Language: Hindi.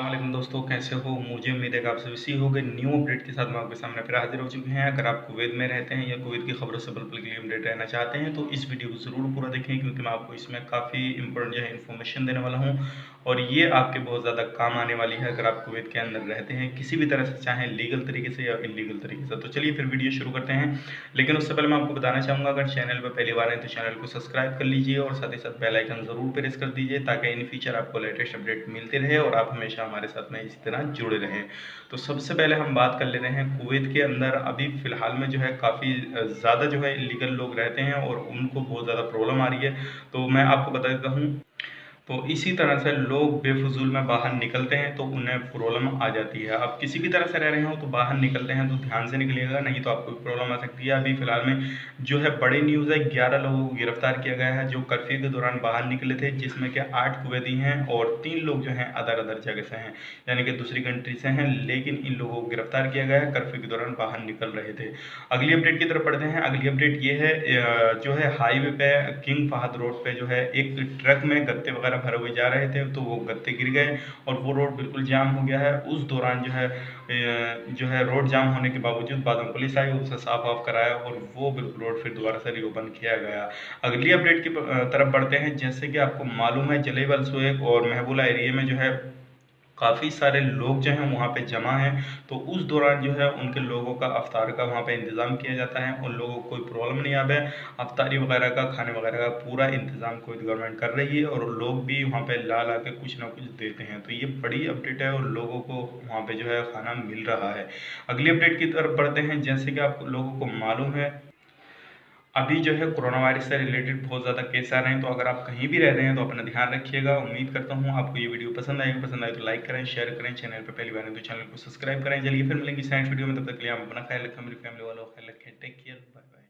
अस्सलाम वालेकुम दोस्तों, कैसे हो? मुझे उम्मीद है कि आप सभी सही होंगे। न्यू अपडेट के साथ मैं आपके सामने फिर हाजिर हो चुके हैं। अगर आप कुवैत में रहते हैं या कुवैत की खबरों से पल-पल के लिए अपडेट रहना चाहते हैं तो इस वीडियो को ज़रूर पूरा देखें, क्योंकि मैं आपको इसमें काफ़ी इंपॉर्टेंट जो है इन्फॉर्मेशन देने वाला हूँ और ये आपके बहुत ज़्यादा काम आने वाली है अगर आप कुवैत के अंदर रहते हैं किसी भी तरह से, चाहे लीगल तरीके से या इलीगल तरीके से। तो चलिए फिर वीडियो शुरू करते हैं। लेकिन उससे पहले मैं आपको बताना चाहूँगा, अगर चैनल पर पहली बार है तो चैनल को सब्सक्राइब कर लीजिए और साथ ही साथ बेल आइकन ज़रूर प्रेस कर दीजिए, ताकि इन फ्यूचर आपको लेटेस्ट अपडेट मिलते रहे और आप हमेशा हमारे साथ में इसी तरह जुड़े रहें। तो सबसे पहले हम बात कर लेते हैं कुवैत के अंदर अभी फ़िलहाल में जो है काफ़ी ज़्यादा जो है इलीगल लोग रहते हैं और उनको बहुत ज़्यादा प्रॉब्लम आ रही है। तो मैं आपको बता देता हूँ, तो इसी तरह से लोग बेफजूल में बाहर निकलते हैं तो उन्हें प्रॉब्लम आ जाती है। आप किसी भी तरह से रह रहे हो तो बाहर निकलते हैं तो ध्यान से निकलिएगा, नहीं तो आपको प्रॉब्लम आ सकती है। अभी फिलहाल में जो है बड़ी न्यूज़ है, 11 लोगों को गिरफ्तार किया गया है जो कर्फ्यू के दौरान बाहर निकले थे, जिसमें कि 8 कुवैती हैं और 3 लोग जो हैं अदर अदर जगह से हैं, यानी कि दूसरी कंट्री से हैं। लेकिन इन लोगों को गिरफ्तार किया गया है, कर्फ्यू के दौरान बाहर निकल रहे थे। अगली अपडेट की तरफ बढ़ते हैं। अगली अपडेट ये है, जो है हाईवे पे किंग फहद रोड पे जो है एक ट्रक में गत्ते वगैरह भरे हुए जा रहे थे, तो वो गत्ते गिर गए और वो रोड बिल्कुल जाम हो गया है। उस दौरान जो है रोड जाम होने के बावजूद बाद में पुलिस आई, उसे साफ ऑफ कराया और वो बिल्कुल रोड फिर दोबारा से रीओपन किया गया। अगली अपडेट की तरफ बढ़ते हैं। जैसे कि आपको मालूम है, जलेबल सुएग और महबूला एरिया में जो है काफ़ी सारे लोग जो हैं वहाँ पे जमा हैं, तो उस दौरान जो है उनके लोगों का अफ्तार का वहाँ पे इंतज़ाम किया जाता है। उन लोगों को कोई प्रॉब्लम नहीं आवे, अफ्तारी वगैरह का, खाने वगैरह का पूरा इंतज़ाम कोई गवर्नमेंट कर रही है और लोग भी वहाँ पे ला ला के कुछ ना कुछ देते हैं। तो ये बड़ी अपडेट है और लोगों को वहाँ पे जो है खाना मिल रहा है। अगली अपडेट की तरफ बढ़ते हैं। जैसे कि आप लोगों को मालूम है, अभी जो है कोरोना वायरस से रिलेटेड बहुत ज़्यादा केस आ रहे हैं, तो अगर आप कहीं भी रह रहे हैं तो अपना ध्यान रखिएगा। उम्मीद करता हूँ आपको ये वीडियो पसंद आएगी। पसंद आए तो लाइक करें, शेयर करें, चैनल पर पहली बार है तो चैनल को सब्सक्राइब करें। चलिए फिर मिलेंगे नेक्स्ट वीडियो में, तब तक के लिए आप अपना ख्याल रखें, मेरी फैमिली वालों का ख्याल रखें। Take care, bye bye.